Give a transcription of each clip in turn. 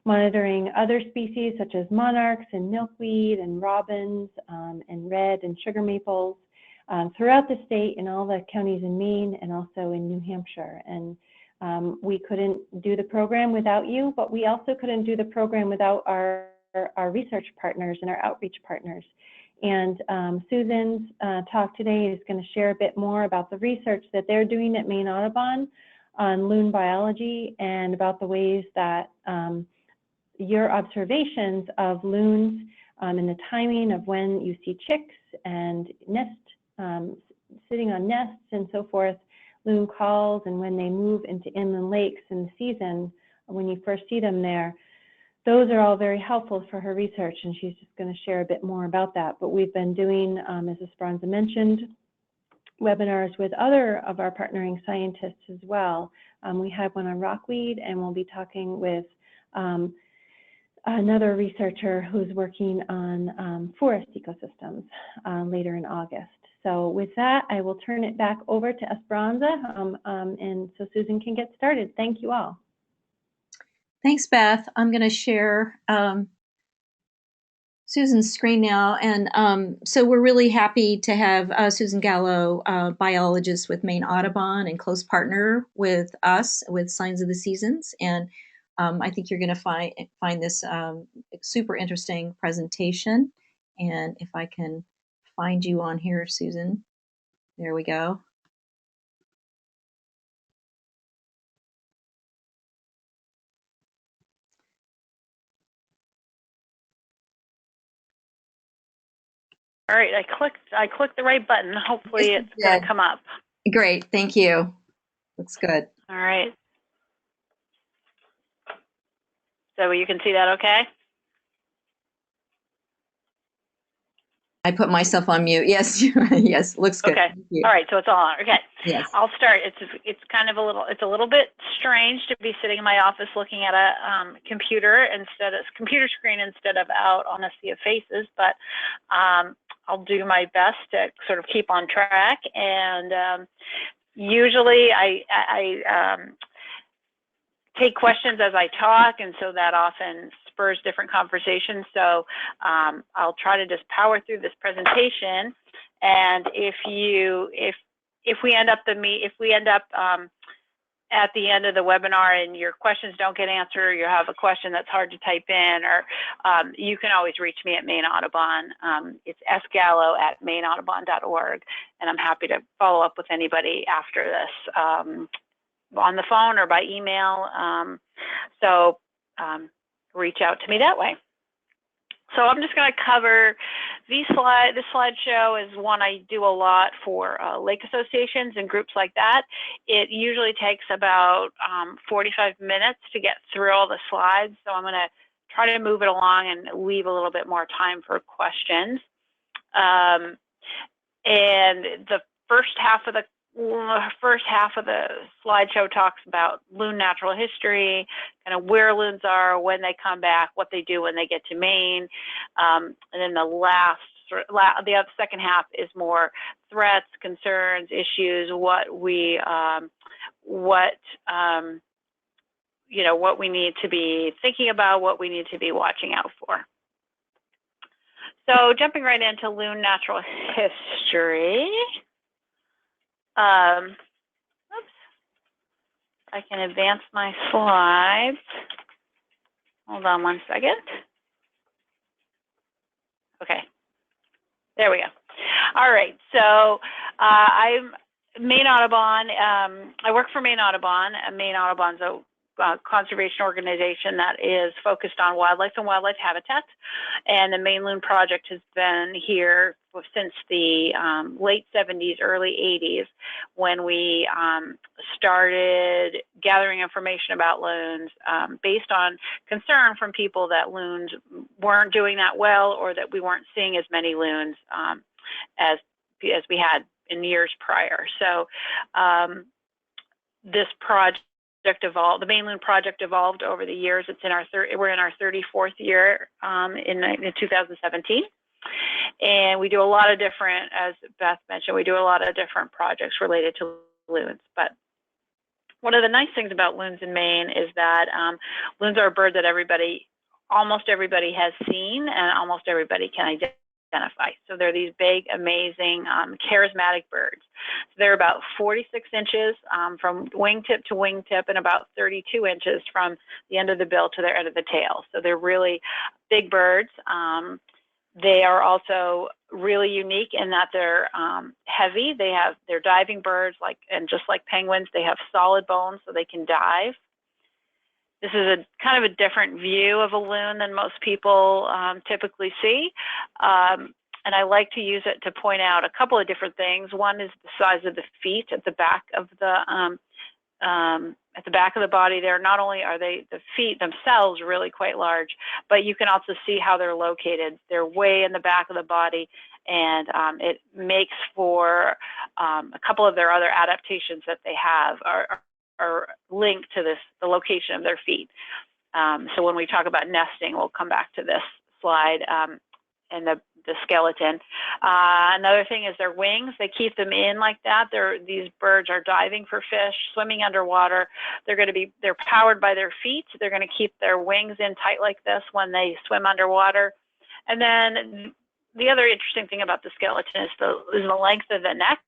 monitoring other species such as monarchs and milkweed and robins and red and sugar maples throughout the state in all the counties in Maine and also in New Hampshire. And we couldn't do the program without you, but we also couldn't do the program without our research partners and our outreach partners. And Susan's talk today is going to share a bit more about the research that they're doing at Maine Audubon on loon biology and about the ways that your observations of loons and the timing of when you see chicks and sitting on nests and so forth, loon calls, and when they move into inland lakes in the season, when you first see them there, those are all very helpful for her research, and she's just going to share a bit more about that. But we've been doing, as Esperanza mentioned, webinars with other of our partnering scientists as well. We had one on rockweed, and we'll be talking with another researcher who's working on forest ecosystems later in August. So with that, I will turn it back over to Esperanza, and so Susan can get started. Thank you all. Thanks, Beth. I'm going to share Susan's screen now. And so we're really happy to have Susan Gallo, biologist with Maine Audubon and close partner with us with Signs of the Seasons. And I think you're going to find this super interesting presentation. And if I can find you on here, Susan, there we go. All right, I clicked the right button. Hopefully it's going to come up. Great, thank you. Looks good. All right. So you can see that okay? I put myself on mute. Yes, yes, looks good. Okay. All right, so it's all on. Okay. Yes. I'll start. It's kind of a little bit strange to be sitting in my office looking at a computer screen instead of out on a sea of faces, but I'll do my best to sort of keep on track. And usually I take questions as I talk, and so that often spurs different conversations. So I'll try to just power through this presentation. And if we end up at the end of the webinar and your questions don't get answered, or you have a question that's hard to type in, or you can always reach me at Maine Audubon. It's sgallo@maineaudubon.org, and I'm happy to follow up with anybody after this on the phone or by email. So reach out to me that way. So I'm just going to cover this slideshow is one I do a lot for lake associations and groups like that. It usually takes about 45 minutes to get through all the slides. So I'm going to try to move it along and leave a little bit more time for questions. And the first half of the slideshow talks about loon natural history, kind of where loons are, when they come back, what they do when they get to Maine, and then the second half is more threats, concerns, issues, what we need to be thinking about, what we need to be watching out for. So jumping right into loon natural history. Oops, I can advance my slides. Hold on one second. Okay, there we go. All right, so I'm Maine Audubon. I work for Maine Audubon. Maine Audubon's a conservation organization that is focused on wildlife and wildlife habitat. And the Maine Loon Project has been here since the late 70s, early 80s, when we started gathering information about loons based on concern from people that loons weren't doing that well, or that we weren't seeing as many loons as we had in years prior. So this project evolved. The Maine Loon Project evolved over the years. We're in our 34th year in 2017, and we do a lot of different, as Beth mentioned, we do a lot of different projects related to loons. But one of the nice things about loons in Maine is that loons are a bird that almost everybody has seen and almost everybody can identify. So they're these big, amazing, charismatic birds. So they're about 46 inches from wingtip to wingtip and about 32 inches from the end of the bill to the end of the tail. So they're really big birds. They are also really unique in that they're heavy. They're diving birds, and just like penguins, they have solid bones so they can dive. This is a kind of a different view of a loon than most people typically see. And I like to use it to point out a couple of different things. One is the size of the feet at the back of the body there. Not only are the feet themselves really quite large, but you can also see how they're located. They're way in the back of the body, and it makes for a couple of their other adaptations that they have are linked to the location of their feet. So when we talk about nesting, we'll come back to this slide and the skeleton. Another thing is their wings. They keep them in like that. These birds are diving for fish, swimming underwater. They're powered by their feet. They're going to keep their wings in tight like this when they swim underwater. And then the other interesting thing about the skeleton is the length of the neck,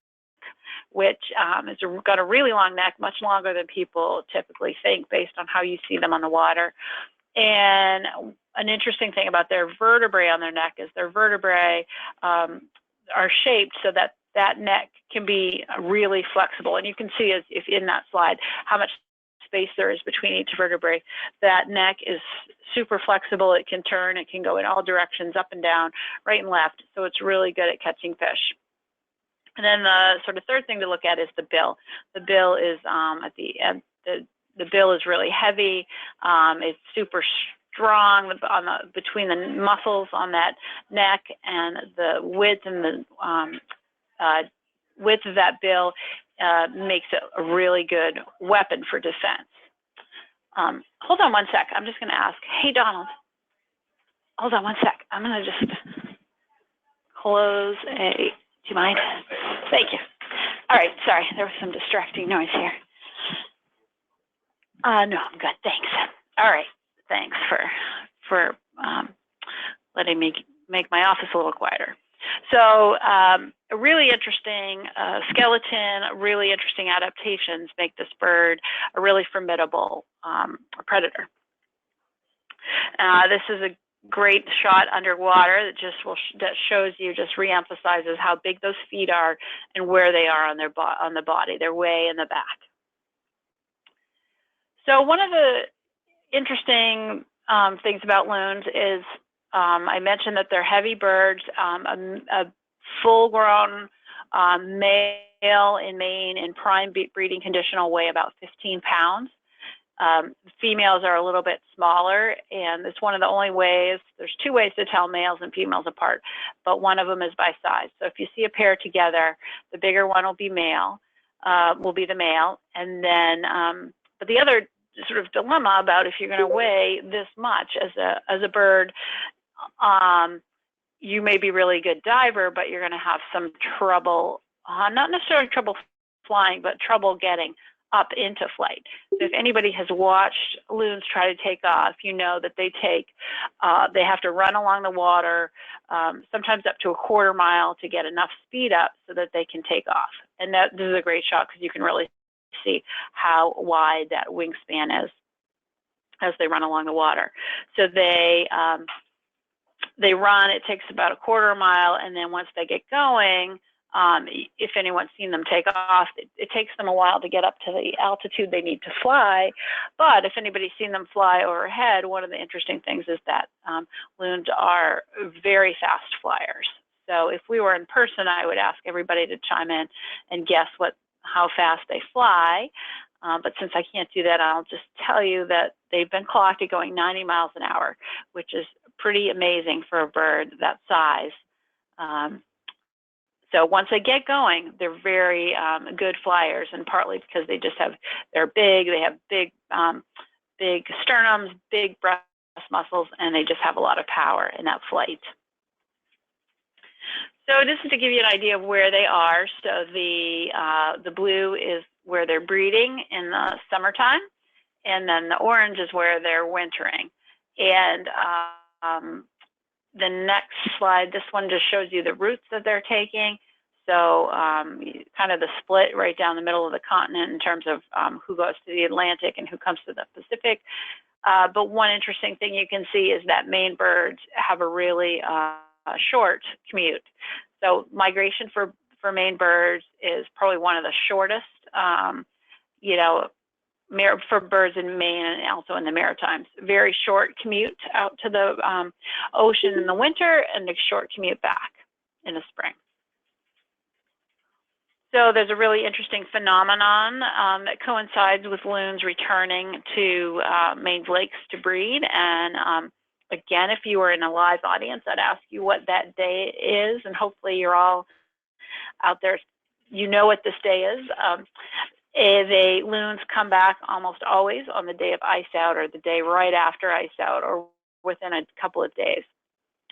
which has got a really long neck, much longer than people typically think based on how you see them on the water. And an interesting thing about their vertebrae on their neck is their vertebrae are shaped so that that neck can be really flexible. And you can see if in that slide how much space there is between each vertebrae. That neck is super flexible. It can turn, it can go in all directions, up and down, right and left. So it's really good at catching fish. And then the sort of third thing to look at is the bill. The bill is at the end. The bill is really heavy. It's super strong between the muscles on that neck, and the width and the width of that bill makes it a really good weapon for defense. Hold on one sec. I'm just going to ask. Hey, Donald. Hold on one sec. I'm going to just close a. Do you mind? Thank you. All right. Sorry, there was some distracting noise here. No, I'm good. Thanks. All right. Thanks for letting me make my office a little quieter. So a really interesting skeleton, really interesting adaptations make this bird a really formidable predator. This is a great shot underwater that shows you, just reemphasizes how big those feet are and where they are on the body. They're way in the back. So one of the interesting things about loons is I mentioned that they're heavy birds. A full-grown male in Maine in prime breeding condition will weigh about 15 pounds. Females are a little bit smaller, and it's one of the only ways. There's two ways to tell males and females apart, but one of them is by size. So if you see a pair together, the bigger one will be the male, and then but the other sort of dilemma about if you're going to weigh this much as a bird, you may be a really good diver, but you're going to have some trouble, not necessarily trouble flying, but trouble getting up into flight. So if anybody has watched loons try to take off, you know that they have to run along the water, sometimes up to a quarter mile to get enough speed up so that they can take off. And this is a great shot because you can really see how wide that wingspan is as they run along the water. So they run, it takes about a quarter mile, and then once they get going, if anyone's seen them take off, it takes them a while to get up to the altitude they need to fly. But if anybody's seen them fly overhead, one of the interesting things is that loons are very fast flyers. So if we were in person, I would ask everybody to chime in and guess how fast they fly. But since I can't do that, I'll just tell you that they've been clocked at going 90 miles an hour, which is pretty amazing for a bird that size. So once they get going, they're very good flyers, and partly because they're big, they have big sternums, big breast muscles, and they just have a lot of power in that flight. So this is to give you an idea of where they are. So the blue is where they're breeding in the summertime, and then the orange is where they're wintering. And the next slide, this one just shows you the routes that they're taking. So kind of the split right down the middle of the continent in terms of who goes to the Atlantic and who comes to the Pacific. But one interesting thing you can see is that Maine birds have a really short commute. So migration for Maine birds is probably one of the shortest, you know, for birds in Maine and also in the Maritimes. Very short commute out to the ocean in the winter and a short commute back in the spring. So there's a really interesting phenomenon that coincides with loons returning to Maine's lakes to breed. And again, if you were in a live audience, I'd ask you what that day is, and hopefully you're all out there, you know what this day is. The loons come back almost always on the day of ice out or the day right after ice out or within a couple of days.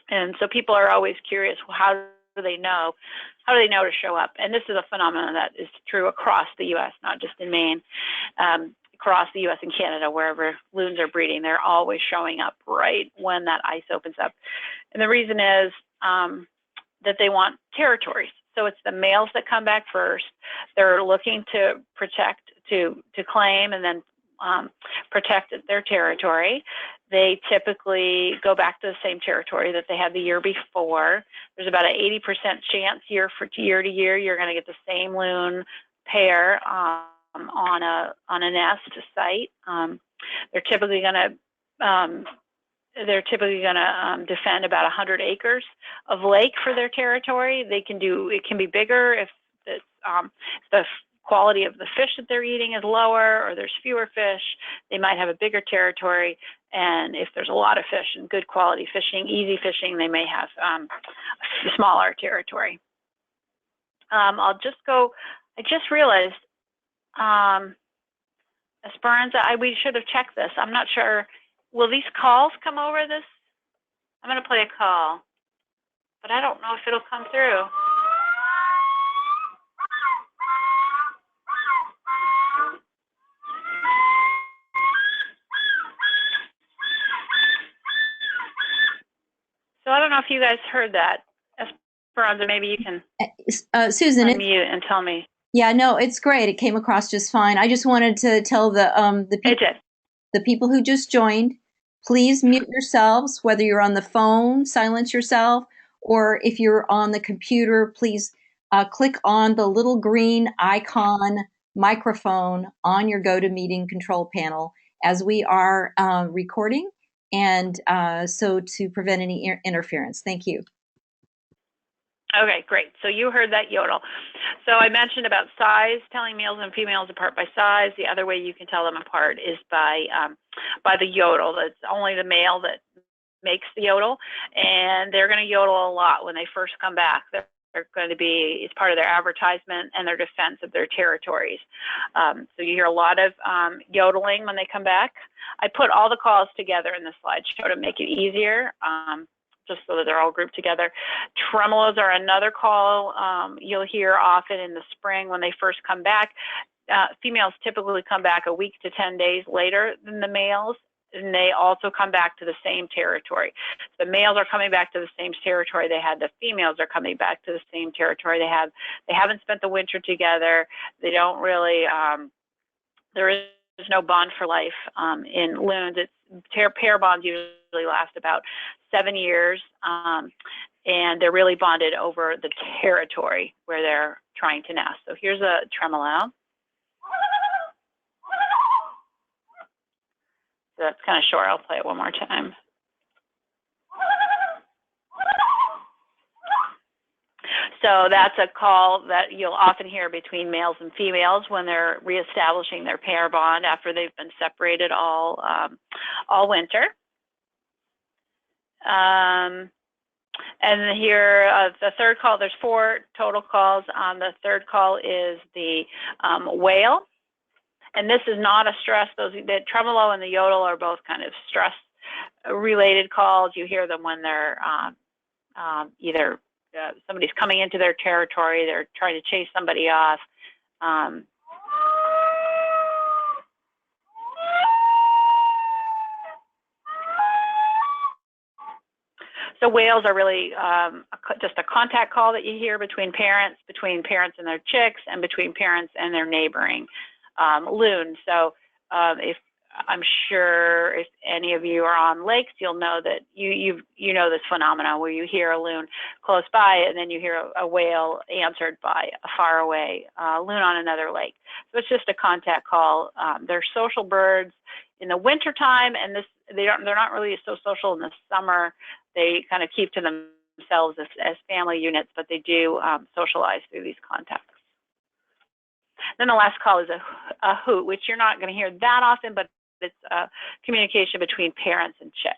And so people are always curious, well, how do they know? How do they know to show up? And this is a phenomenon that is true across the U.S., not just in Maine. Across the U.S. and Canada, wherever loons are breeding, they're always showing up right when that ice opens up. And the reason is that they want territories. So it's the males that come back first. They're looking to protect, to claim, and then protect their territory. They typically go back to the same territory that they had the year before. There's about an 80% chance year to year you're going to get the same loon pair on a nest site. They're typically going to defend about 100 acres of lake for their territory. It can be bigger if it's, the quality of the fish that they're eating is lower or there's fewer fish. They might have a bigger territory. And if there's a lot of fish and good quality fishing, easy fishing, they may have a smaller territory. I just realized, Esperanza, we should have checked this. I'm not sure. Will these calls come over this? I'm going to play a call, but I don't know if it'll come through. So I don't know if you guys heard that. Esperanza, maybe you can Susan, unmute and tell me. Yeah, no, it's great. It came across just fine. I just wanted to tell the people who just joined, please mute yourselves, whether you're on the phone, silence yourself, or if you're on the computer, please click on the little green icon microphone on your GoToMeeting control panel as we are recording, and so to prevent any interference. Thank you. Okay, great. So you heard that yodel. So I mentioned about size, telling males and females apart by size. The other way you can tell them apart is by the yodel. It's only the male that makes the yodel, and they're going to yodel a lot when they first come back. They're going to be, it's part of their advertisement and their defense of their territories. So you hear a lot of yodeling when they come back. I put all the calls together in the slideshow to make it easier. Just so that they're all grouped together. Tremolos are another call you'll hear often in the spring when they first come back. Females typically come back a week to 10 days later than the males, and they also come back to the same territory. The males are coming back to the same territory they had. The females are coming back to the same territory they have. They haven't spent the winter together. They don't really, there is no bond for life in loons. Pair bonds usually last about 7 years, and they're really bonded over the territory where they're trying to nest. So here's a tremolo. So that's kind of short. I'll play it one more time. So that's a call that you'll often hear between males and females when they're reestablishing their pair bond after they've been separated all winter. And here, the third call, there's 4 total calls. The third call is the wail. And this is not a stress. The tremolo and the yodel are both kind of stress-related calls. You hear them when they're either somebody's coming into their territory, they're trying to chase somebody off. So whales are really just a contact call that you hear between parents and their chicks, and between parents and their neighboring loons. So if I'm sure if any of you are on lakes, you'll know that you know this phenomenon where you hear a loon close by and then you hear a whale answered by a faraway loon on another lake. So it's just a contact call. They're social birds in the wintertime, and they're not really so social in the summer. They kind of keep to themselves as family units, but they do socialize through these contacts. Then the last call is a hoot, which you're not going to hear that often, but it's communication between parents and chicks.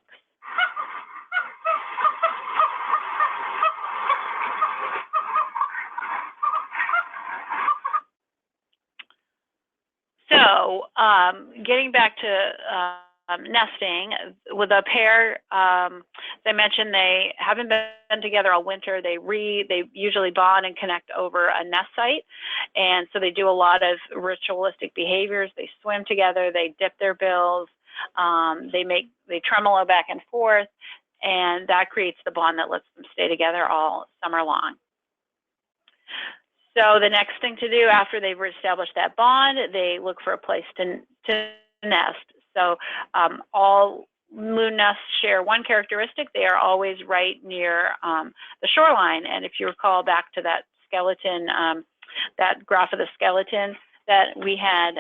So getting back to nesting, with a pair, as I mentioned, they haven't been together all winter. They usually bond and connect over a nest site, and so they do a lot of ritualistic behaviors. They swim together, they dip their bills, they tremolo back and forth, and that creates the bond that lets them stay together all summer long. So the next thing to do after they've established that bond, they look for a place to nest. So all loon nests share one characteristic. They are always right near the shoreline. And if you recall back to that skeleton, that graph of the skeleton that we had,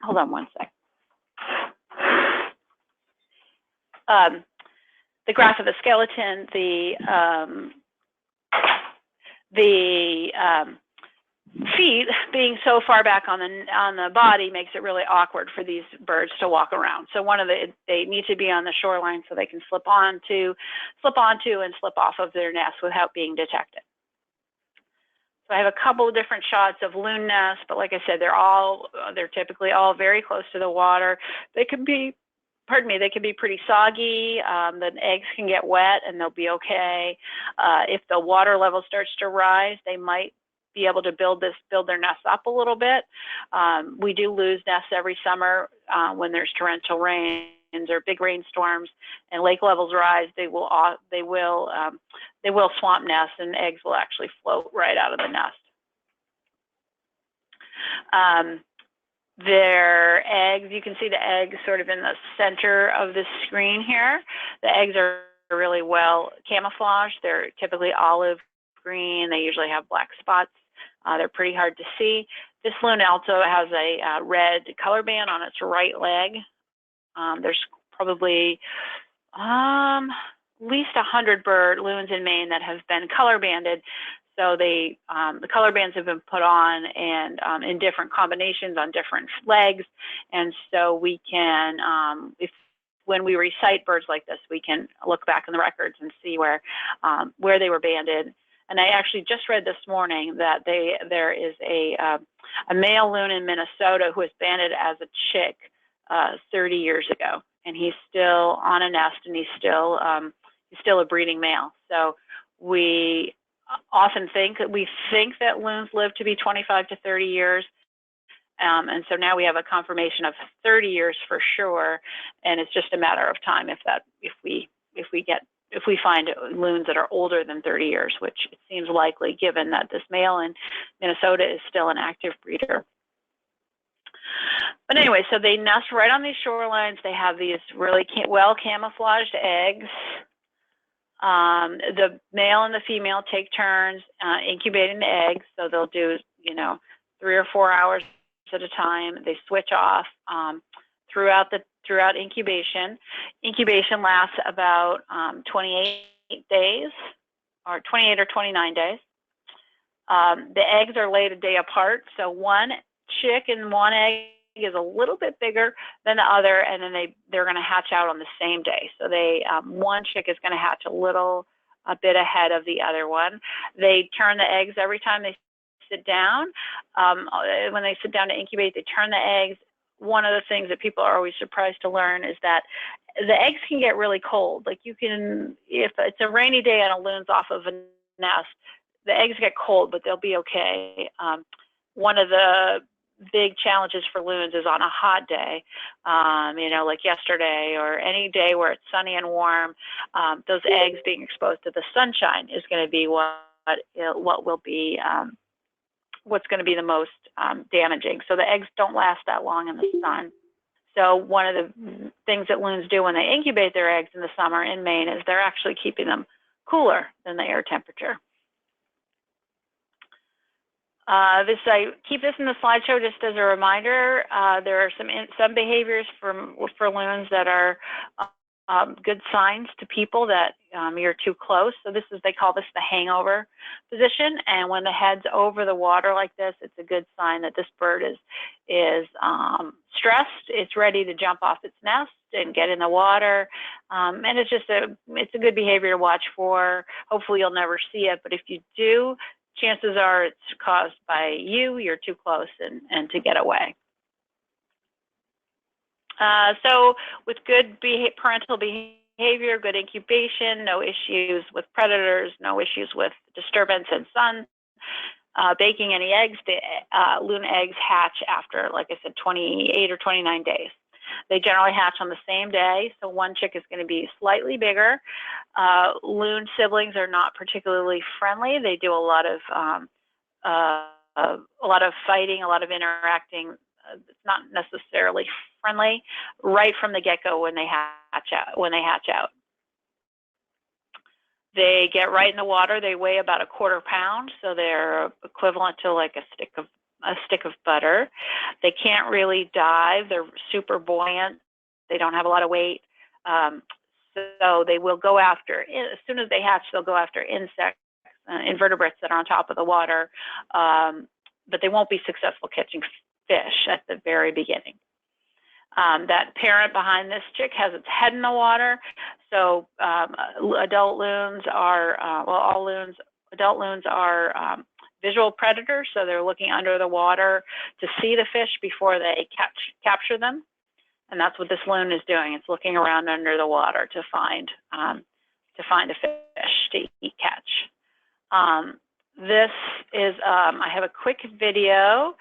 hold on one sec. The graph of the skeleton, the feet being so far back on the body makes it really awkward for these birds to walk around. So they need to be on the shoreline so they can slip onto and slip off of their nest without being detected. So I have a couple of different shots of loon nests, but like I said, they're typically all very close to the water. They can be pretty soggy. The eggs can get wet and they'll be okay. If the water level starts to rise, they might be able to build their nests up a little bit. We do lose nests every summer when there's torrential rains or big rainstorms and lake levels rise. They will swamp nests, and eggs will actually float right out of the nest. Their eggs, you can see the eggs sort of in the center of the screen here. The eggs are really well camouflaged. They're typically olive green. They usually have black spots. They're pretty hard to see. This loon also has a red color band on its right leg. There's probably at least 100 loons in Maine that have been color banded. So the color bands have been put on and in different combinations on different legs. And so we can, when we recite birds like this, we can look back in the records and see where they were banded. And I actually just read this morning that there is a male loon in Minnesota who was banded as a chick 30 years ago, and he's still on a nest, and he's still a breeding male. So we often think that loons live to be 25 to 30 years. And so now we have a confirmation of 30 years for sure, and it's just a matter of time if we find loons that are older than 30 years, which it seems likely given that this male in Minnesota is still an active breeder. But anyway, so they nest right on these shorelines. They have these really well camouflaged eggs. The male and the female take turns incubating the eggs, so they'll do 3 or 4 hours at a time. They switch off throughout incubation. Incubation lasts about 28 days, or 28 or 29 days. The eggs are laid a day apart, so one chick and one egg is a little bit bigger than the other, and then they're going to hatch out on the same day. So one chick is going to hatch a bit ahead of the other one. They turn the eggs every time they sit down. When they sit down to incubate, they turn the eggs. One of the things that people are always surprised to learn is that the eggs can get really cold. Like if it's a rainy day and a loon's off of a nest, the eggs get cold, but they'll be okay. One of the big challenges for loons is on a hot day, you know, like yesterday, or any day where it's sunny and warm. Those eggs being exposed to the sunshine is going to be what will be what's going to be the most damaging. So the eggs don't last that long in the sun. So one of the things that loons do when they incubate their eggs in the summer in Maine is they're actually keeping them cooler than the air temperature. I keep this in the slideshow just as a reminder. There are some behaviors for loons that are good signs to people that you're too close. So they call this the hangover position. And when the head's over the water like this, it's a good sign that this bird is stressed. It's ready to jump off its nest and get in the water. And it's a good behavior to watch for. Hopefully you'll never see it, but if you do, chances are it's caused by you're too close and to get away. So with good parental behavior, good incubation, no issues with predators, no issues with disturbance in sun, baking any eggs, the loon eggs hatch after, like I said, 28 or 29 days. They generally hatch on the same day, so one chick is going to be slightly bigger. Loon siblings are not particularly friendly. They do a lot of fighting, a lot of interacting. It's not necessarily friendly right from the get-go when they hatch out. They get right in the water. They weigh about a quarter pound, so they're equivalent to like a stick of butter. They can't really dive. They're super buoyant. They don't have a lot of weight. So they will go after, as soon as they hatch, they'll go after insects, invertebrates that are on top of the water, but they won't be successful catching fish at the very beginning. That parent behind this chick has its head in the water. So adult loons are, adult loons are visual predators. So they're looking under the water to see the fish before they capture them. And that's what this loon is doing. It's looking around under the water to find a fish to catch. This is, I have a quick video.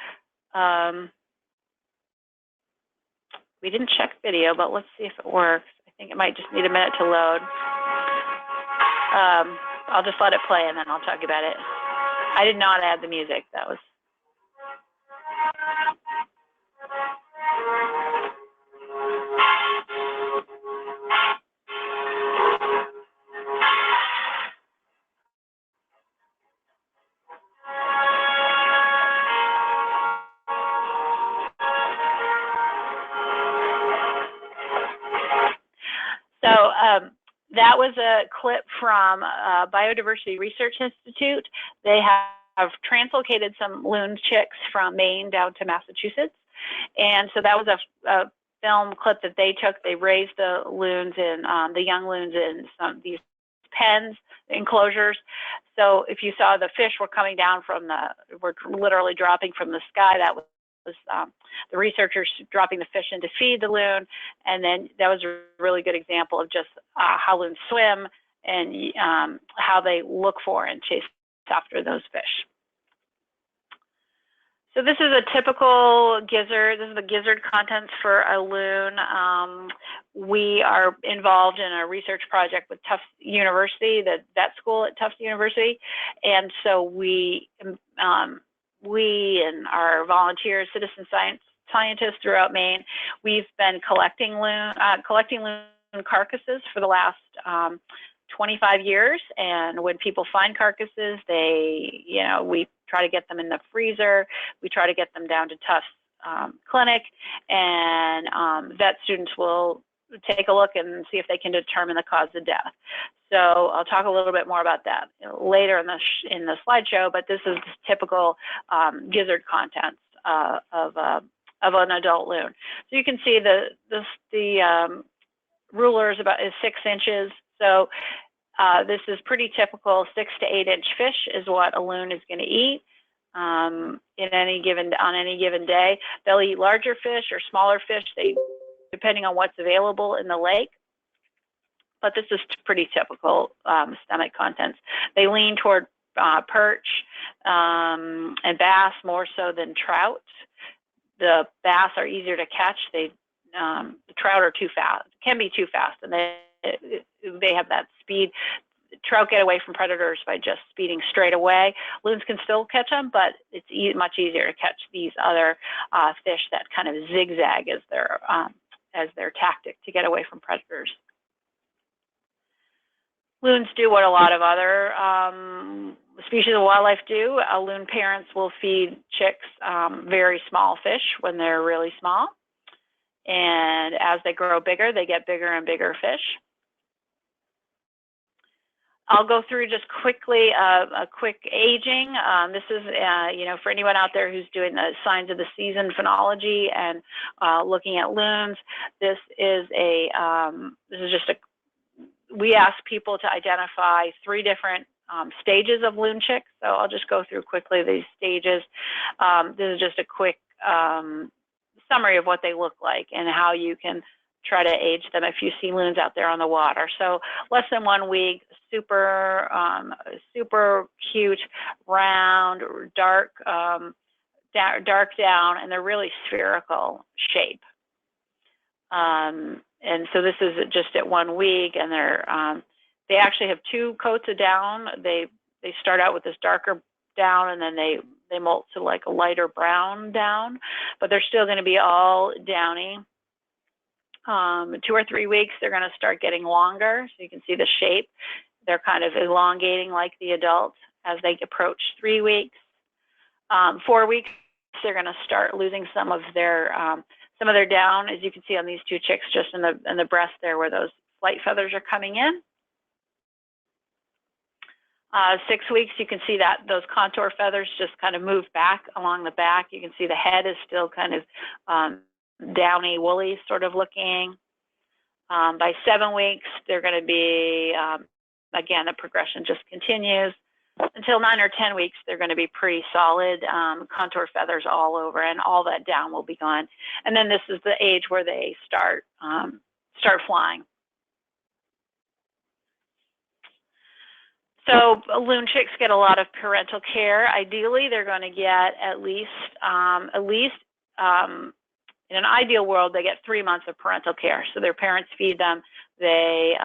We didn't check video, but let's see if it works. I think it might just need a minute to load. I'll just let it play and then I'll talk about it. I did not add the music. That was. That was a clip from Biodiversity Research Institute. They have translocated some loon chicks from Maine down to Massachusetts. And so that was a film clip that they took. They raised the loons in, the young loons in some of these pens, enclosures. So if you saw the fish were coming down were literally dropping from the sky, that was the researchers dropping the fish in to feed the loon. And then that was a really good example of just how loons swim and how they look for and chase after those fish. So this is a typical gizzard. This is the gizzard contents for a loon. We are involved in a research project with Tufts University, the vet school at Tufts University. And so we and our volunteers, citizen scientists throughout Maine, we've been collecting loon carcasses for the last 25 years. And when people find carcasses, we try to get them in the freezer. We try to get them down to Tufts Clinic, and vet students will take a look and see if they can determine the cause of death. So I'll talk a little bit more about that later in the slideshow, but this is typical gizzard contents of an adult loon. So you can see the ruler is 6 inches. So this is pretty typical. 6 to 8 inch fish is what a loon is going to eat on any given day. They'll eat larger fish or smaller fish, depending on what's available in the lake. But this is pretty typical stomach contents. They lean toward perch and bass more so than trout. the bass are easier to catch. The trout are too fast, can be too fast, and they have that speed. Trout get away from predators by just speeding straight away. Loons can still catch them, but it's much easier to catch these other fish that kind of zigzag as their tactic to get away from predators. Loons do what a lot of other species of wildlife do. Loon parents will feed chicks very small fish when they're really small. And as they grow bigger, they get bigger and bigger fish. I'll go through just quickly a quick aging. This is, for anyone out there who's doing the signs of the season phenology and looking at loons. This is just we ask people to identify 3 different stages of loon chicks. So I'll just go through quickly these stages. This is just a quick summary of what they look like and how you can try to age them if you see loons out there on the water. So less than 1 week, super cute, round, dark down, and they're really spherical shape. And so this is just at 1 week, and they actually have 2 coats of down. They start out with this darker down, and then they molt to like a lighter brown down, but they're still going to be all downy. 2 or 3 weeks, they're going to start getting longer, so you can see the shape. They're kind of elongating like the adults as they approach 3 weeks. 4 weeks, they're going to start losing some of their down, as you can see on these 2 chicks, just in the breast there, where those flight feathers are coming in. 6 weeks, you can see that those contour feathers just kind of move back along the back. You can see the head is still kind of downy, woolly sort of looking. By 7 weeks, they're going to be, again, the progression just continues. Until 9 or 10 weeks, they're going to be pretty solid, contour feathers all over, and all that down will be gone. And then this is the age where they start flying. So loon chicks get a lot of parental care. Ideally, they're going to get at least in an ideal world, they get 3 months of parental care. So their parents feed them. They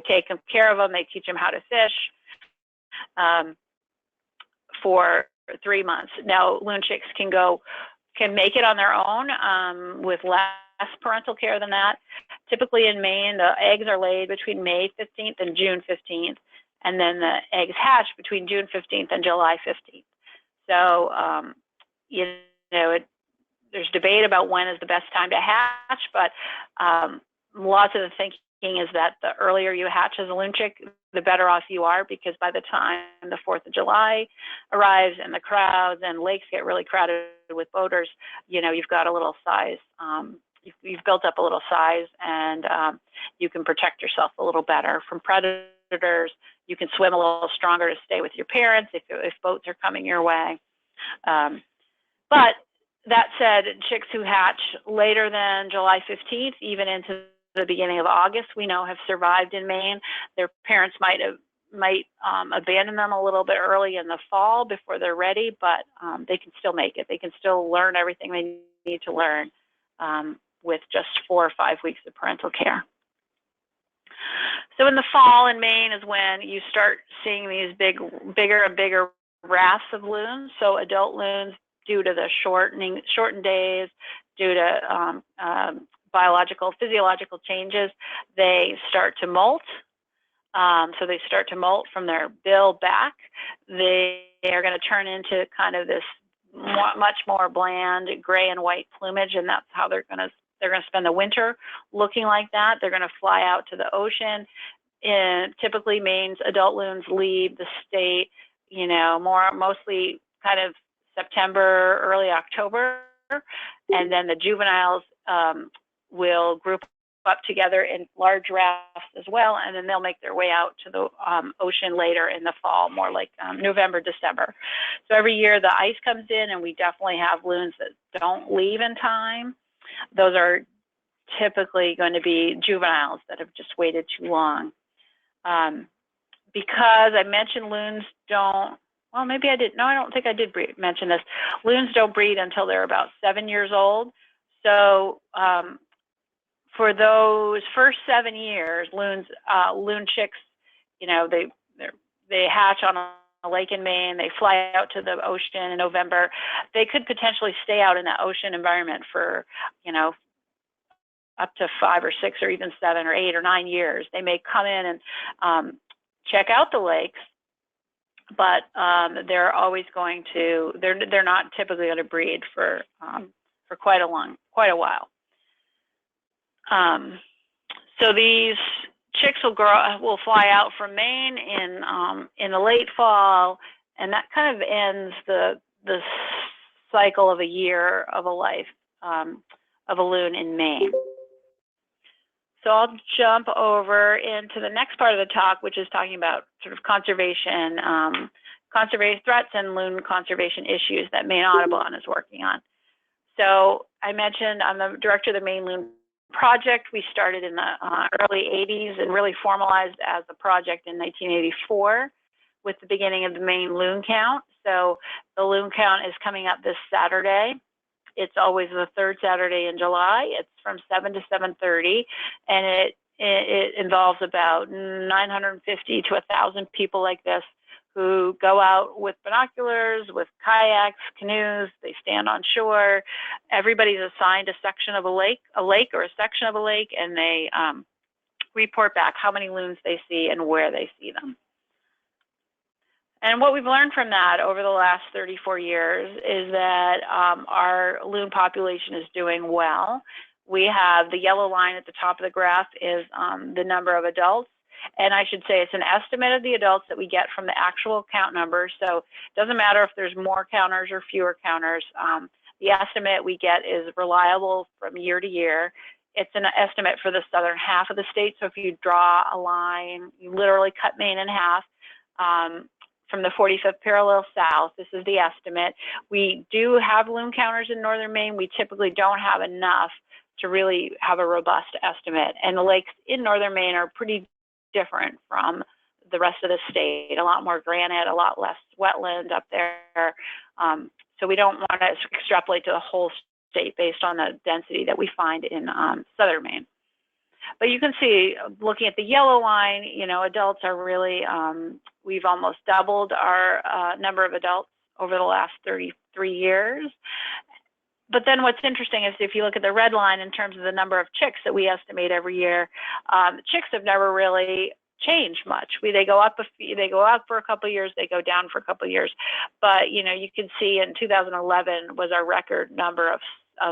take care of them. They teach them how to fish for 3 months. Now, loon chicks can make it on their own with less parental care than that. Typically in Maine, the eggs are laid between May 15th and June 15th, and then the eggs hatch between June 15th and July 15th. So, there's debate about when is the best time to hatch, but lots of the thinking is that the earlier you hatch as a loon chick, the better off you are, because by the time the 4th of July arrives and the crowds and lakes get really crowded with boaters, you've got a little size. You've built up a little size, and you can protect yourself a little better from predators. You can swim a little stronger to stay with your parents if boats are coming your way. But that said, chicks who hatch later than July 15th, even into the beginning of August, we know have survived in Maine. Their parents might abandon them a little bit early in the fall before they're ready, but they can still make it. They can still learn everything they need to learn with just 4 or 5 weeks of parental care. So in the fall in Maine is when you start seeing these bigger and bigger rafts of loons. So adult loons, due to the shortened days, due to physiological changes, they start to molt. So they start to molt from their bill back. They are going to turn into kind of this much more bland gray and white plumage, and that's how they're going to spend the winter looking like that. They're going to fly out to the ocean. And typically, Maine's adult loons leave the state, mostly kind of September, early October, and then the juveniles will group up together in large rafts as well, and then they'll make their way out to the ocean later in the fall, more like November, December. So every year the ice comes in, and we definitely have loons that don't leave in time. Those are typically going to be juveniles that have just waited too long. Because I mentioned loons don't well, maybe I did. No, I don't think I did mention this. Loons don't breed until they're about 7 years old. So for those first 7 years, loon chicks, you know, they hatch on a lake in Maine. They fly out to the ocean in November. They could potentially stay out in that ocean environment for, you know, up to 5 or 6 or even 7 or 8 or 9 years. They may come in and check out the lakes, but they're always going to. They're not typically going to breed for quite a while. So these chicks will fly out from Maine in the late fall, and that kind of ends the cycle of a year of a life of a loon in Maine. So I'll jump over into the next part of the talk, which is talking about sort of conservation threats and loon conservation issues that Maine Audubon is working on. So I mentioned I'm the director of the Maine Loon Project. We started in the early 80s and really formalized as a project in 1984 with the beginning of the Maine Loon Count. So the Loon Count is coming up this Saturday. It's always the third Saturday in July. It's from 7 to 7:30, and it involves about 950 to 1,000 people like this who go out with binoculars, with kayaks, canoes. They stand on shore. Everybody's assigned a section of a lake or a section of a lake, and they report back how many loons they see and where they see them. And what we've learned from that over the last 34 years is that our loon population is doing well. We have the yellow line at the top of the graph is the number of adults. And I should say it's an estimate of the adults that we get from the actual count numbers. So it doesn't matter if there's more counters or fewer counters. The estimate we get is reliable from year to year. It's an estimate for the southern half of the state. So if you draw a line, you literally cut Maine in half. From the 45th parallel south, this is the estimate. We do have loon counters in northern Maine. We typically don't have enough to really have a robust estimate. And the lakes in northern Maine are pretty different from the rest of the state. A lot more granite, a lot less wetland up there. So we don't want to extrapolate to the whole state based on the density that we find in southern Maine. But you can see, looking at the yellow line, you know, adults are really, we've almost doubled our number of adults over the last 33 years. But then what's interesting is if you look at the red line in terms of the number of chicks that we estimate every year, chicks have never really changed much. They go up for a couple of years, they go down for a couple of years. But, you know, you can see in 2011 was our record number of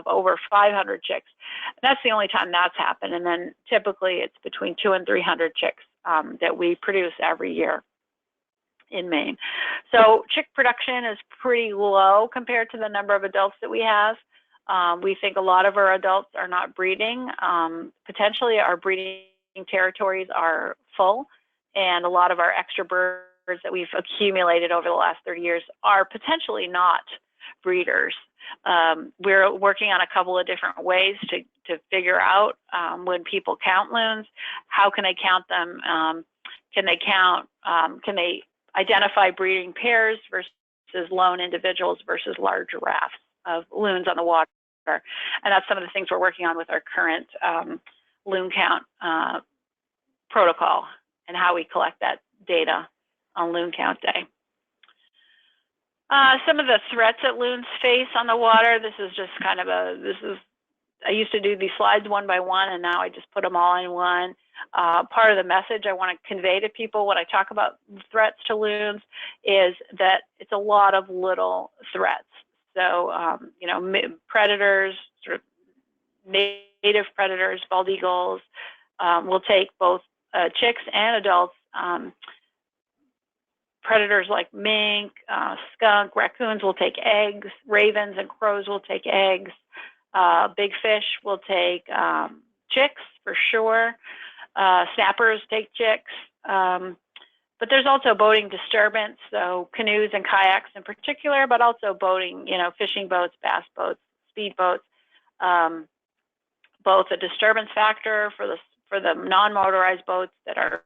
over 500 chicks. And that's the only time that's happened. And then typically it's between 200 and 300 chicks that we produce every year in Maine. So chick production is pretty low compared to the number of adults that we have. We think a lot of our adults are not breeding. Potentially our breeding territories are full, and a lot of our extra birds that we've accumulated over the last 30 years are potentially not breeders. We're working on a couple of different ways to figure out when people count loons, how can they count them? Can they identify breeding pairs versus lone individuals versus large rafts of loons on the water? And that's some of the things we're working on with our current loon count protocol and how we collect that data on Loon Count Day. Some of the threats that loons face on the water, this is just kind of I used to do these slides one by one, and now I just put them all in one. Part of the message I want to convey to people when I talk about threats to loons is that it's a lot of little threats. So, you know, predators, sort of native predators, bald eagles, will take both chicks and adults. Predators like mink, skunk, raccoons will take eggs. Ravens and crows will take eggs. Big fish will take chicks for sure. Snappers take chicks. But there's also boating disturbance, so canoes and kayaks in particular, but also boating, you know, fishing boats, bass boats, speed boats. Both a disturbance factor for the non-motorized boats that are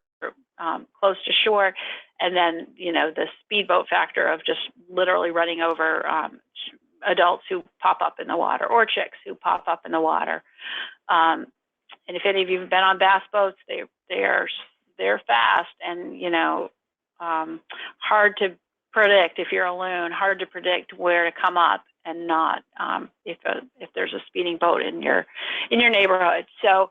close to shore, And then, you know, the speedboat factor of just literally running over adults who pop up in the water, or chicks who pop up in the water. And if any of you have been on bass boats, they're fast, and, you know, hard to predict if you're a loon, hard to predict where to come up and not if there's a speeding boat in your neighborhood. So,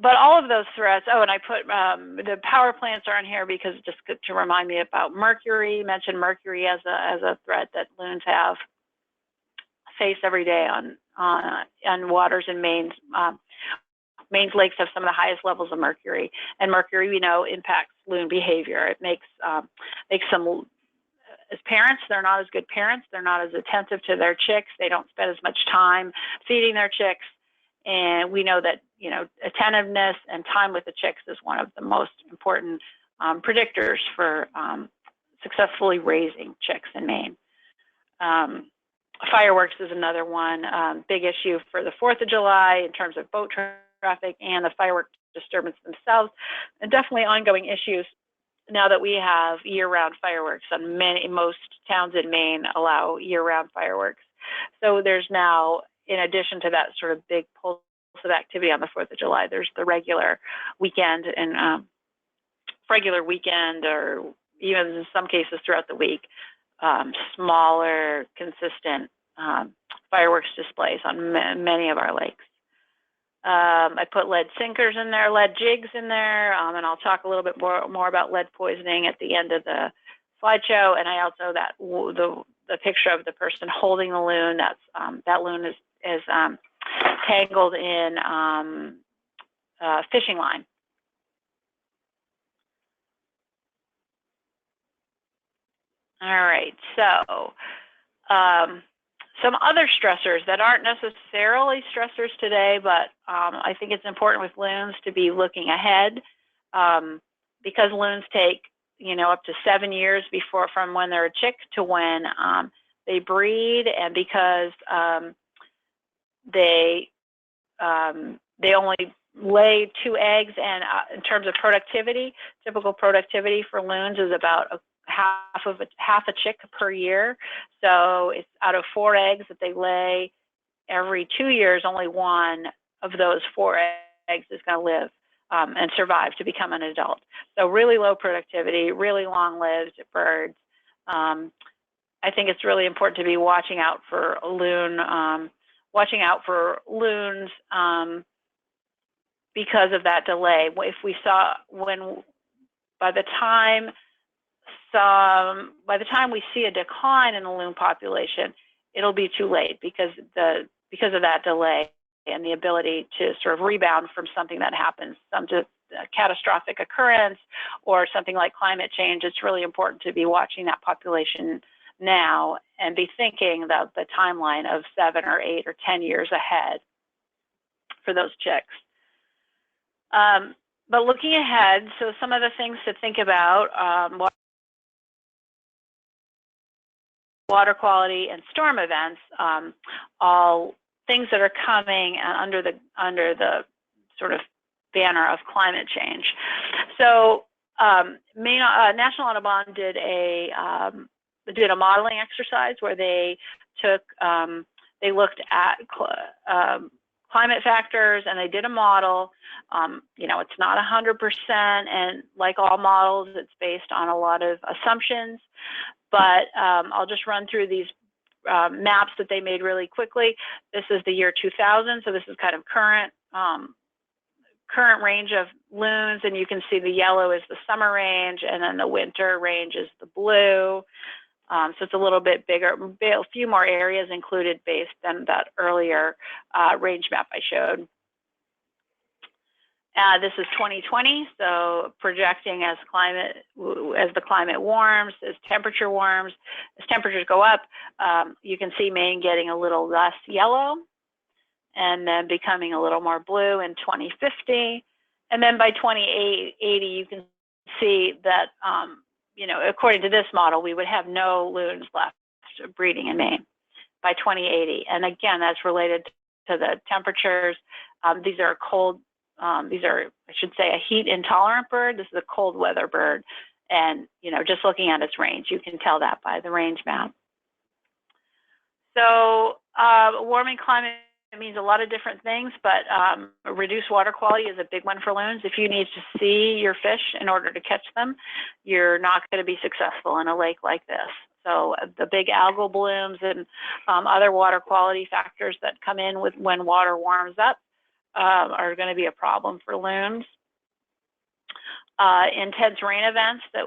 but all of those threats. Oh, and I put the power plants are in here because just to remind me about mercury. Mentioned mercury as a threat that loons have face every day on waters in Maine. Maine's lakes have some of the highest levels of mercury, and mercury, we know, impacts loon behavior. It makes them, as parents, they're not as good parents. They're not as attentive to their chicks. They don't spend as much time feeding their chicks. And we know that, you know, attentiveness and time with the chicks is one of the most important predictors for successfully raising chicks in Maine. Fireworks is another one, big issue for the 4th of July in terms of boat traffic and the firework disturbance themselves, and definitely ongoing issues now that we have year-round fireworks. And most towns in Maine allow year-round fireworks. So there's now, in addition to that sort of big pulse of activity on the 4th of July, there's the regular weekend, and or even in some cases throughout the week, smaller, consistent fireworks displays on many of our lakes. I put lead sinkers in there, lead jigs in there, and I'll talk a little bit more about lead poisoning at the end of the slideshow. And I also, the picture of the person holding the loon, that loon is tangled in fishing line. All right, so some other stressors that aren't necessarily stressors today, but I think it's important with loons to be looking ahead, because loons take, you know, up to 7 years from when they're a chick to when they breed, and because they only lay 2 eggs, and in terms of productivity, typical productivity for loons is about half a chick per year. So it's out of 4 eggs that they lay every 2 years, only 1 of those 4 eggs is going to live and survive to become an adult. So really low productivity, really long-lived birds. I think it's really important to be watching out for loons because of that delay. If we saw by the time we see a decline in the loon population, it'll be too late because of that delay and the ability to sort of rebound from something that happens, some catastrophic occurrence or something like climate change. It's really important to be watching that population now and be thinking about the timeline of 7 or 8 or 10 years ahead for those chicks. But looking ahead, so some of the things to think about, water quality and storm events, all things that are coming under the sort of banner of climate change. So Maine National Audubon did a modeling exercise where they looked at climate factors, and they did a model. You know, it's not 100%, and like all models, it's based on a lot of assumptions. But I'll just run through these maps that they made really quickly. This is the year 2000, so this is kind of current range of loons, and you can see the yellow is the summer range, and then the winter range is the blue. So it's a little bit bigger, a few more areas included based than that earlier range map I showed. This is 2020, so projecting as the climate warms, as temperature warms, as temperatures go up, you can see Maine getting a little less yellow and then becoming a little more blue in 2050. And then by 2080, you can see that, you know, according to this model, we would have no loons left breeding in Maine by 2080. And again, that's related to the temperatures. These are cold. These are, I should say, a heat intolerant bird. This is a cold weather bird. And, just looking at its range, you can tell that by the range map. So warming climate means a lot of different things, but reduced water quality is a big one for loons. If you need to see your fish in order to catch them, you're not going to be successful in a lake like this. So the big algal blooms and other water quality factors that come in with when water warms up are going to be a problem for loons. Intense rain events, that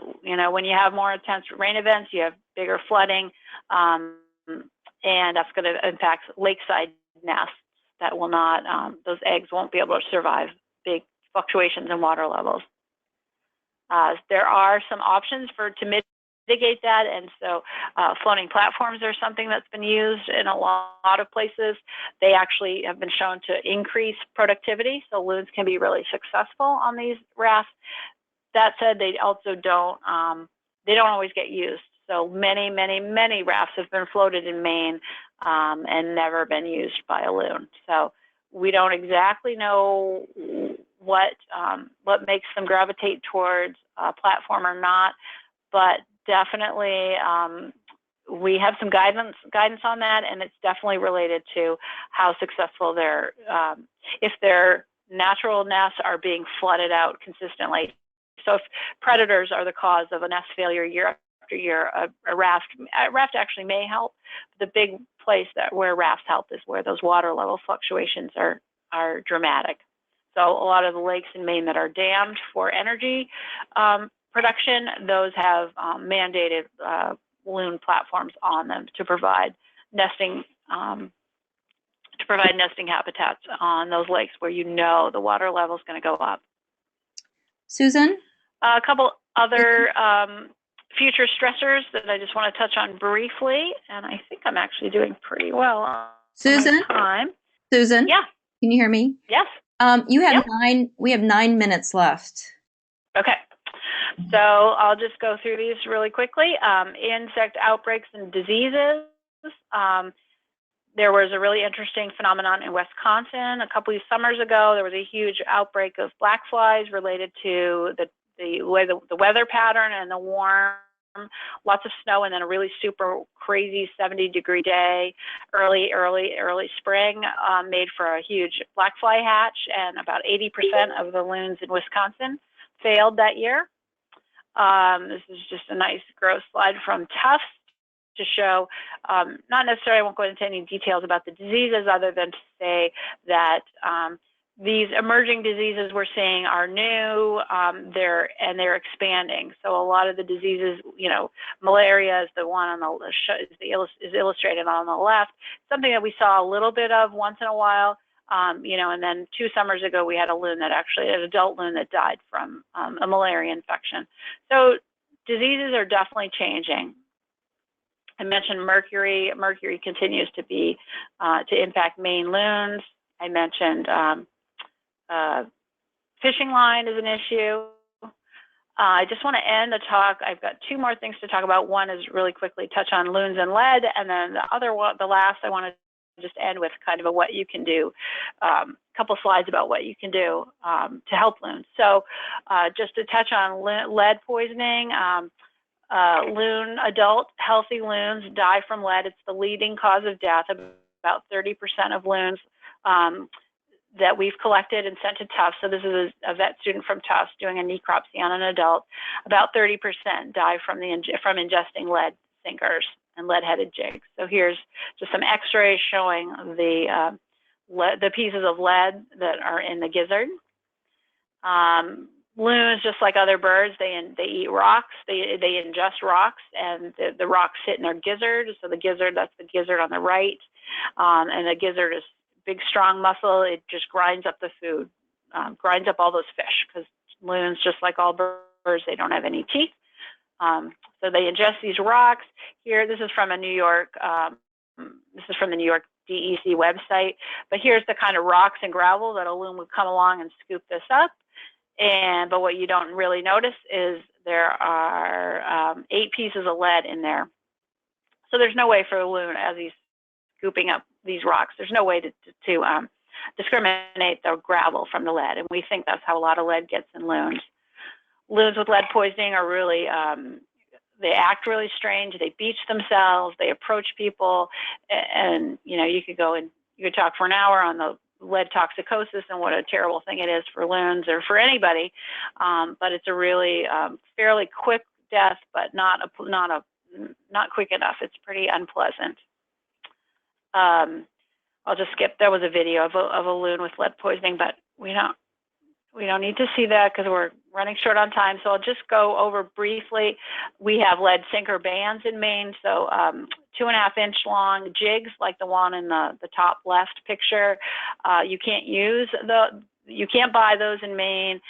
when you have more intense rain events, you have bigger flooding, and that's going to impact lakeside nests that will not, those eggs won't be able to survive big fluctuations in water levels. There are some options to mitigate that, and so floating platforms are something that's been used in a lot of places. They actually have been shown to increase productivity, so loons can be really successful on these rafts. That said, they also don't always get used. So many rafts have been floated in Maine and never been used by a loon. So we don't exactly know what makes them gravitate towards a platform or not, but definitely we have some guidance on that, and it's definitely related to how successful if their natural nests are being flooded out consistently. So if predators are the cause of a nest failure year after year, a raft actually may help. The big place where rafts help is where those water level fluctuations are dramatic. So a lot of the lakes in Maine that are dammed for energy production, those have mandated loon platforms on them to provide nesting habitats on those lakes where the water level is going to go up. Susan? A couple other future stressors that I just want to touch on briefly, and I think I'm actually doing pretty well on Susan? time. Susan? Yeah. Can you hear me? Yes. We have Yep. 9 minutes left. Okay. So I'll just go through these really quickly. Insect outbreaks and diseases. There was a really interesting phenomenon in Wisconsin a couple of summers ago. There was a huge outbreak of black flies related to the weather pattern and the warm, lots of snow, and then a really super crazy 70-degree day, early spring, made for a huge black fly hatch, and about 80% of the loons in Wisconsin failed that year. This is just a nice gross slide from Tufts to show, not necessarily, I won't go into any details about the diseases other than to say that these emerging diseases we're seeing are new, they're expanding. So a lot of the diseases, malaria is the one on is illustrated on the left, something that we saw a little bit of once in a while, and then 2 summers ago we had an adult loon that died from a malaria infection. So diseases are definitely changing. I mentioned mercury. Mercury continues to impact Maine loons. I mentioned fishing line is an issue. I just want to end the talk. I've got 2 more things to talk about. One is really quickly touch on loons and lead, and then the last I want to just end with kind of a what you can do, a couple slides about what you can do to help loons. So just to touch on lead poisoning, adult healthy loons die from lead. It's the leading cause of death. About 30% of loons that we've collected and sent to Tufts. So this is a vet student from Tufts doing a necropsy on an adult. About 30% die from ingesting lead sinkers and lead-headed jigs. So here's just some X-rays showing the pieces of lead that are in the gizzard. Loons, just like other birds, they eat rocks. They ingest rocks, and the rocks sit in their gizzard. So the gizzard, that's the gizzard on the right, and the gizzard is big, strong muscle. It just grinds up the food, grinds up all those fish, because loons, just like all birds, they don't have any teeth. So they ingest these rocks. Here, this is from the New York DEC website. But here's the kind of rocks and gravel that a loon would come along and scoop this up. But what you don't really notice is there are 8 pieces of lead in there. So there's no way for a loon, as he's scooping up these rocks, there's no way to discriminate the gravel from the lead. And we think that's how a lot of lead gets in loons. loons with lead poisoning are really, they act really strange. They beach themselves. They approach people, and you could go and you could talk for an hour on the lead toxicosis and what a terrible thing it is for loons or for anybody. But it's a really fairly quick death, but not quick enough. It's pretty unpleasant. I'll just skip. There was a video of a loon with lead poisoning, but we don't need to see that because we're running short on time. So I'll just go over briefly. We have lead sinker bands in Maine. So 2.5-inch long jigs like the one in the top left picture. You can't buy those in Maine.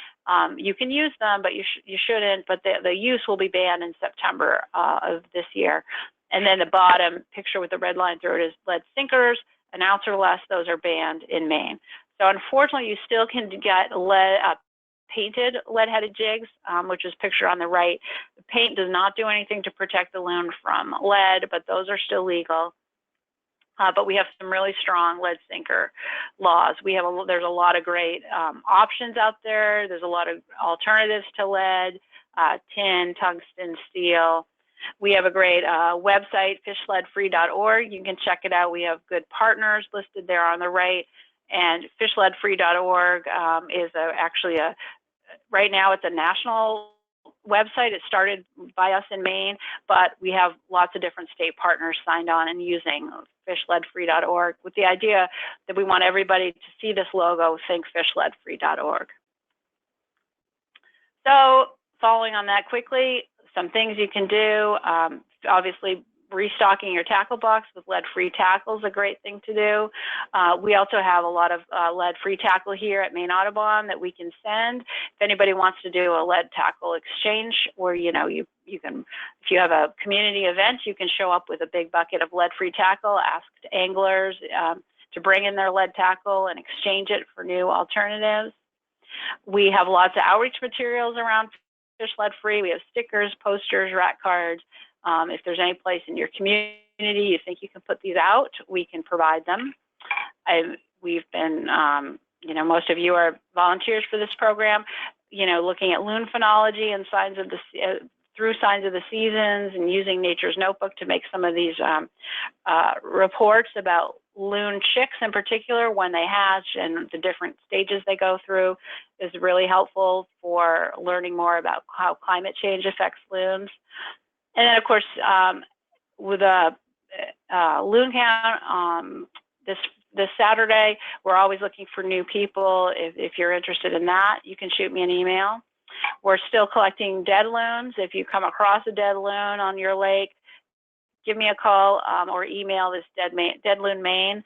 You can use them, but you shouldn't. But the use will be banned in September of this year. And then the bottom picture with the red line through it is lead sinkers, an ounce or less. Those are banned in Maine. So unfortunately, you still can get painted lead-headed jigs, which is pictured on the right. The paint does not do anything to protect the loon from lead, but those are still legal. But we have some really strong lead sinker laws. There's a lot of great options out there. There's a lot of alternatives to lead, tin, tungsten, steel. We have a great website, fishleadfree.org. You can check it out. We have good partners listed there on the right. And fishleadfree.org is actually right now it's a national website. It started by us in Maine, but we have lots of different state partners signed on and using fishleadfree.org with the idea that we want everybody to see this logo, think fishleadfree.org. So following on that quickly, some things you can do, obviously restocking your tackle box with lead-free tackle is a great thing to do. We also have a lot of lead-free tackle here at Maine Audubon that we can send. If anybody wants to do a lead tackle exchange where, you can, if you have a community event, you can show up with a big bucket of lead-free tackle, ask anglers to bring in their lead tackle and exchange it for new alternatives. We have lots of outreach materials around Fish Lead Free. We have stickers, posters, rat cards. If there's any place in your community you think you can put these out, we can provide them. We've been, most of you are volunteers for this program, looking at loon phenology and through signs of the seasons and using Nature's Notebook to make some of these reports about loon chicks in particular when they hatch and the different stages they go through is really helpful for learning more about how climate change affects loons. And then, of course, with a loon count this Saturday, we're always looking for new people. If you're interested in that, you can shoot me an email. We're still collecting dead loons. If you come across a dead loon on your lake, give me a call or email this Dead Loon Maine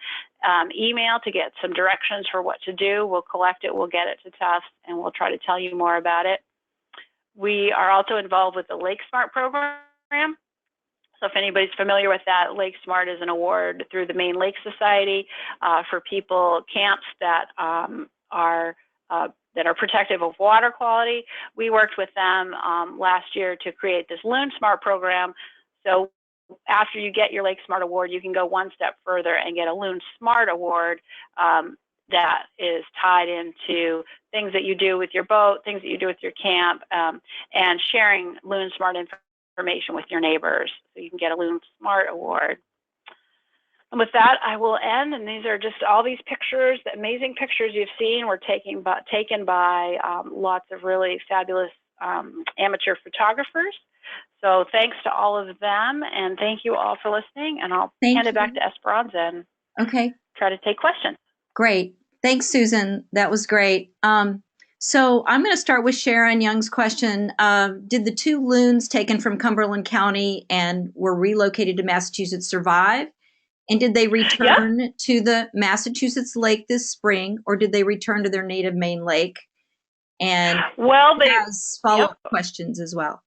email to get some directions for what to do. We'll collect it, we'll get it to test, and we'll try to tell you more about it. We are also involved with the Lake Smart program. So if anybody's familiar with that, Lake Smart is an award through the Maine Lake Society for camps that are protective of water quality. We worked with them last year to create this Loon Smart program. So after you get your Lake Smart award, you can go one step further and get a Loon Smart award that is tied into things that you do with your boat, things that you do with your camp, and sharing Loon Smart information with your neighbors. So you can get a Loon Smart award. And with that, I will end. And these are just all these pictures, the amazing pictures you've seen were taken by lots of really fabulous amateur photographers. So thanks to all of them, and thank you all for listening. And I'll hand it back to Esperanza and try to take questions. Great. Thanks, Susan. That was great. So I'm going to start with Sharon Young's question. Did the 2 loons taken from Cumberland County and were relocated to Massachusetts survive? And did they return to the Massachusetts lake this spring, or did they return to their native Maine lake? And they has follow-up questions as well.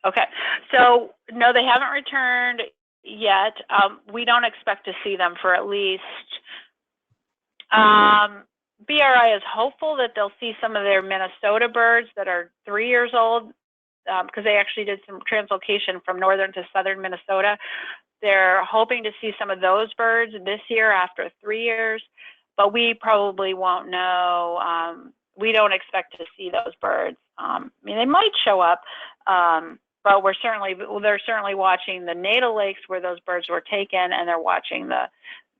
Okay. So no, they haven't returned yet. We don't expect to see them for at least. BRI is hopeful that they'll see some of their Minnesota birds that are 3 years old, because they actually did some translocation from northern to southern Minnesota. They're hoping to see some of those birds this year after 3 years, but we probably won't know we don't expect to see those birds. I mean, they might show up, but they're certainly watching the natal lakes where those birds were taken, and they're watching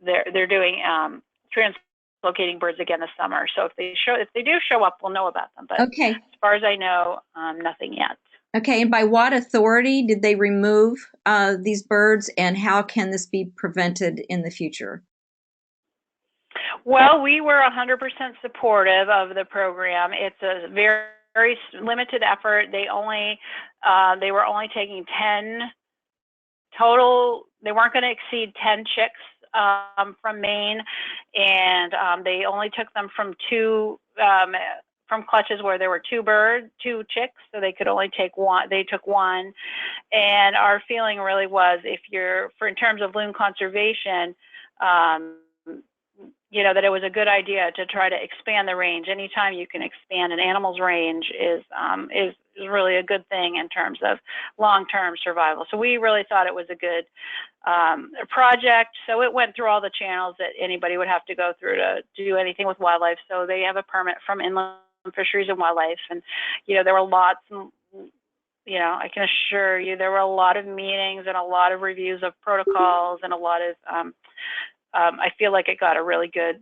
they're doing translocating birds again this summer. So if they do show up, we'll know about them. But Okay. as far as I know, nothing yet. Okay, and by what authority did they remove these birds, and how can this be prevented in the future? Well, we were 100% supportive of the program. It's a very, very limited effort. They were only taking 10 total. They weren't going to exceed 10 chicks from Maine, and they only took them from from clutches where there were two chicks, so they could only take one. They took one, and our feeling really was, in terms of loon conservation, that it was a good idea to try to expand the range. Anytime you can expand an animal's range is really a good thing in terms of long-term survival. So we really thought it was a good project. So it went through all the channels that anybody would have to go through to do anything with wildlife. So they have a permit from Inland Fisheries and Wildlife, and there were lots. I can assure you there were a lot of meetings and a lot of reviews of protocols and a lot of. I feel like it got a really good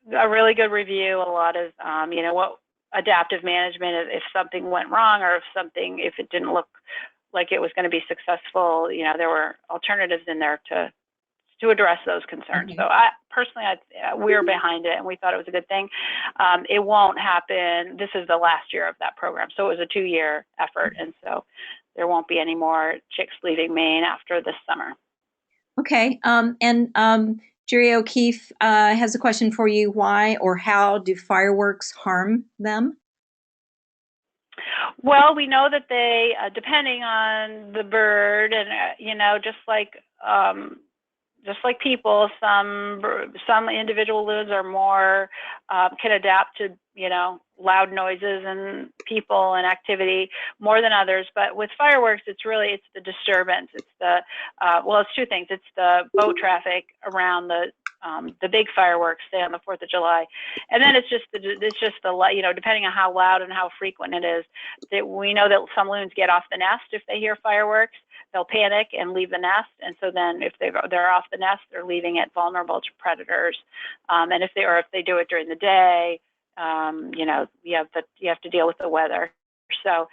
review. A lot of what adaptive management if something went wrong, or if it didn't look like it was going to be successful. There were alternatives in there to address those concerns. So we're behind it, and we thought it was a good thing. It won't happen. This is the last year of that program, so it was a 2-year effort, and so there won't be any more chicks leaving Maine after this summer. Okay, Jerry O'Keefe has a question for you. Why or how do fireworks harm them? Well, we know that they, depending on the bird, and just like people, some individual loons are more can adapt to loud noises and people and activity more than others. But with fireworks, it's the disturbance. It's it's two things. It's the boat traffic around the big fireworks, say on the 4th of July, and then it's just the depending on how loud and how frequent it is. That we know that some loons get off the nest if they hear fireworks. They'll panic and leave the nest, and so then if they're off the nest, they're leaving it vulnerable to predators. And if they do it during the day, you have to deal with the weather. So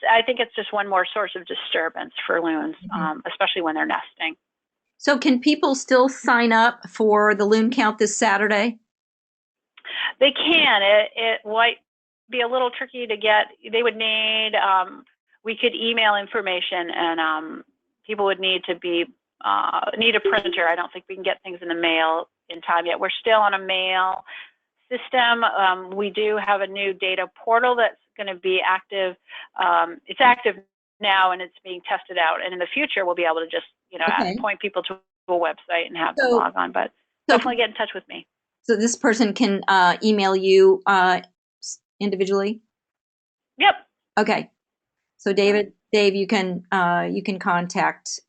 I think it's just one more source of disturbance for loons, especially when they're nesting. So can people still sign up for the loon count this Saturday? They can. It might be a little tricky to get. They would need. We could email information, and people would need a printer. I don't think we can get things in the mail in time yet. We're still on a mail system. We do have a new data portal that's going to be active. It's active now, and it's being tested out. And in the future, we'll be able to just point people to a website and have them log on. But definitely get in touch with me. So this person can email you individually? Yep. Okay. So Dave, you can contact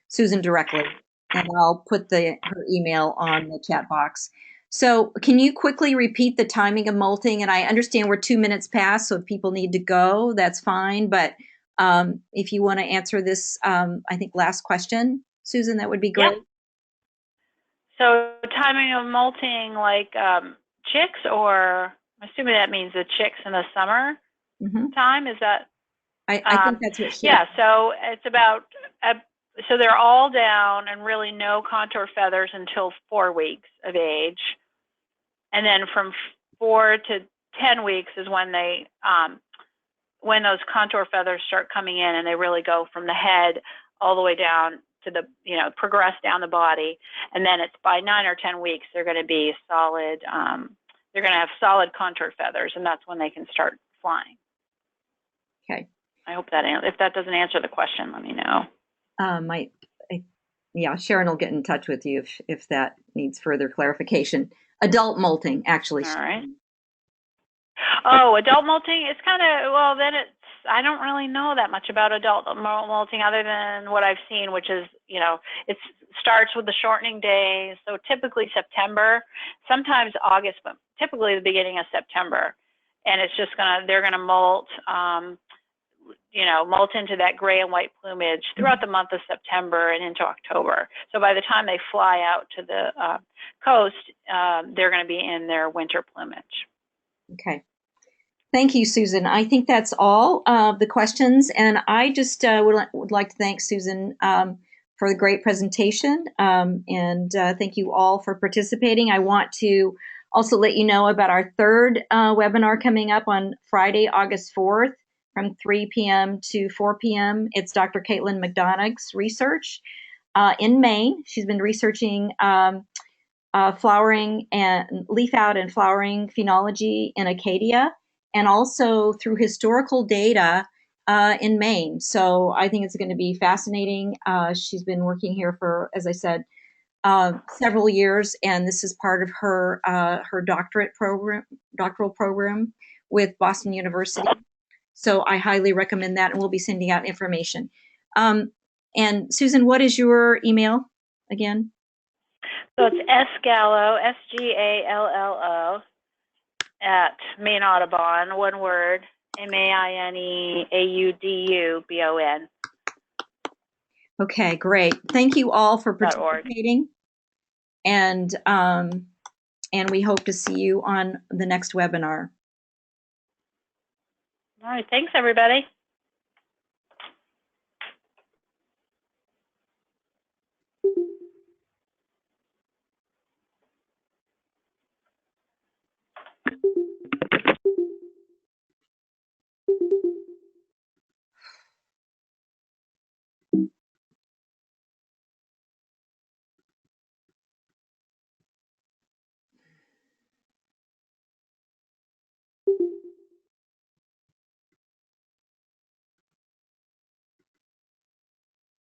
Susan directly, and I'll put her email on the chat box. So can you quickly repeat the timing of molting? And I understand we're 2 minutes past, so if people need to go, that's fine. But if you want to answer this, I think last question, Susan, that would be great. Yep. So timing of molting, like chicks, or I'm assuming that means the chicks in the summer time. Is that? I think that's what she. Yeah. So it's about. So they're all down and really no contour feathers until 4 weeks of age, and then from 4 to 10 weeks is when when those contour feathers start coming in, and they really go from the head all the way down to the progress down the body, and then it's by 9 or 10 weeks they're going to be solid. They're going to have solid contour feathers, and that's when they can start flying. Okay. I hope that if that doesn't answer the question, let me know. Sharon will get in touch with you if that needs further clarification. Adult molting, actually. All right. Oh, adult molting, it's kind of, I don't really know that much about adult molting other than what I've seen, which is, it starts with the shortening days. So typically September, sometimes August, but typically the beginning of September. and it's just they're gonna molt, molt into that gray and white plumage throughout the month of September and into October. So by the time they fly out to the coast, they're going to be in their winter plumage. Okay. Thank you, Susan. I think that's all of the questions. And I just would like to thank Susan for the great presentation. And thank you all for participating. I want to also let you know about our third webinar coming up on Friday, August 4th from 3 p.m. to 4 p.m. It's Dr. Caitlin McDonough's research in Maine. She's been researching flowering and leaf out and flowering phenology in Acadia, and also through historical data in Maine. So I think it's going to be fascinating. She's been working here for, as I said, several years, and this is part of her doctoral program with Boston University. So I highly recommend that, and we'll be sending out information. And Susan, what is your email again? So it's sgallo, SGALLO, at Maine Audubon, one word, MaineAudubon. Okay, great. Thank you all for participating, and we hope to see you on the next webinar. All right, thanks everybody.